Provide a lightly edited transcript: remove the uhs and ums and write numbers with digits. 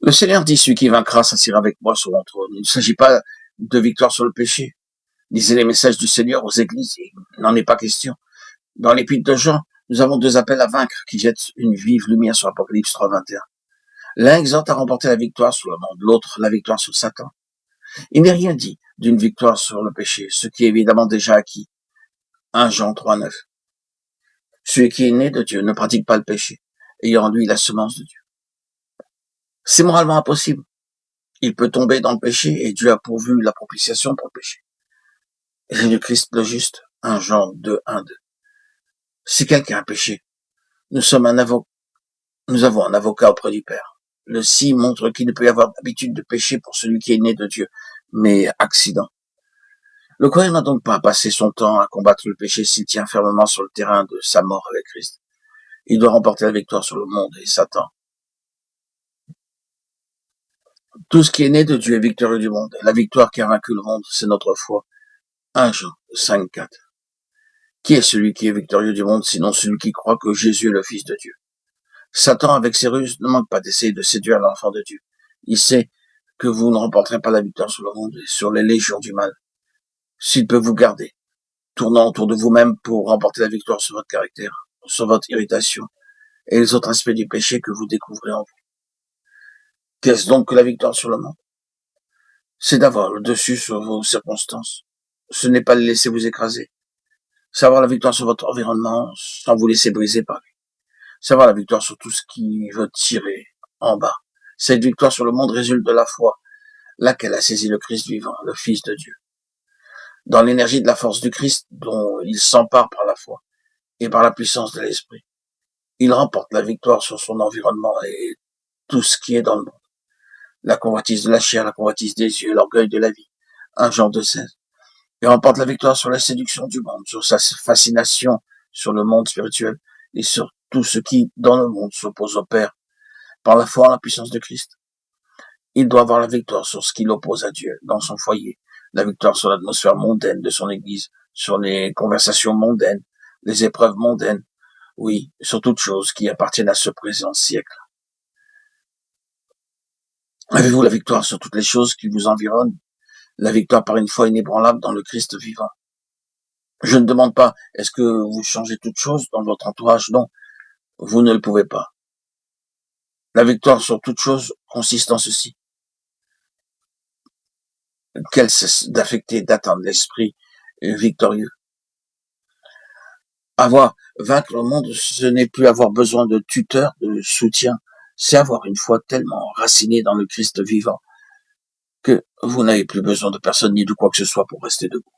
Le Seigneur dit, celui qui vaincra s'assiera avec moi sur mon trône. Il ne s'agit pas de victoire sur le péché. Lisez les messages du Seigneur aux églises, il n'en est pas question. Dans l'épître de Jean, nous avons deux appels à vaincre qui jettent une vive lumière sur Apocalypse 3:21. L'un exhorte à remporter la victoire sur le monde, l'autre la victoire sur Satan. Il n'est rien dit d'une victoire sur le péché, ce qui est évidemment déjà acquis. 1 Jean 3:9. Celui qui est né de Dieu ne pratique pas le péché, ayant en lui la semence de Dieu. C'est moralement impossible. Il peut tomber dans le péché et Dieu a pourvu la propitiation pour le péché. Jésus-Christ le juste, 1 Jean 2:1-2. Si quelqu'un a péché, nous avons un avocat auprès du Père. Le si montre qu'il ne peut y avoir d'habitude de péché pour celui qui est né de Dieu, mais accident. Le croyant n'a donc pas à passer son temps à combattre le péché s'il tient fermement sur le terrain de sa mort avec Christ. Il doit remporter la victoire sur le monde et Satan. Tout ce qui est né de Dieu est victorieux du monde. La victoire qui a vaincu le monde, c'est notre foi. 1 Jean 5:4. Qui est celui qui est victorieux du monde, sinon celui qui croit que Jésus est le Fils de Dieu? Satan, avec ses ruses, ne manque pas d'essayer de séduire l'enfant de Dieu. Il sait que vous ne remporterez pas la victoire sur le monde et sur les légions du mal. S'il peut vous garder, tournant autour de vous-même pour remporter la victoire sur votre caractère, sur votre irritation et les autres aspects du péché que vous découvrez en vous. Qu'est-ce donc que la victoire sur le monde? C'est d'avoir le dessus sur vos circonstances. Ce n'est pas le laisser vous écraser. C'est avoir la victoire sur votre environnement sans vous laisser briser par lui. C'est avoir la victoire sur tout ce qui veut tirer en bas. Cette victoire sur le monde résulte de la foi, laquelle a saisi le Christ vivant, le Fils de Dieu. Dans l'énergie de la force du Christ dont il s'empare par la foi et par la puissance de l'Esprit, il remporte la victoire sur son environnement et tout ce qui est dans le monde. La convoitise de la chair, la convoitise des yeux, l'orgueil de la vie. 1 Jean 2:16. Il remporte la victoire sur la séduction du monde, sur sa fascination sur le monde spirituel et sur tout ce qui, dans le monde, s'oppose au Père, par la foi en la puissance de Christ. Il doit avoir la victoire sur ce qui l'oppose à Dieu, dans son foyer, la victoire sur l'atmosphère mondaine de son église, sur les conversations mondaines, les épreuves mondaines, oui, sur toutes choses qui appartiennent à ce présent siècle. Avez-vous la victoire sur toutes les choses qui vous environnent? La victoire par une foi inébranlable dans le Christ vivant. Je ne demande pas, est-ce que vous changez toutes choses dans votre entourage? Non, vous ne le pouvez pas. La victoire sur toute chose consiste en ceci. Qu'elle cesse d'affecter, d'atteindre l'esprit victorieux. Vaincre le monde, ce n'est plus avoir besoin de tuteurs, de soutien. C'est avoir une foi tellement enracinée dans le Christ vivant que vous n'avez plus besoin de personne ni de quoi que ce soit pour rester debout.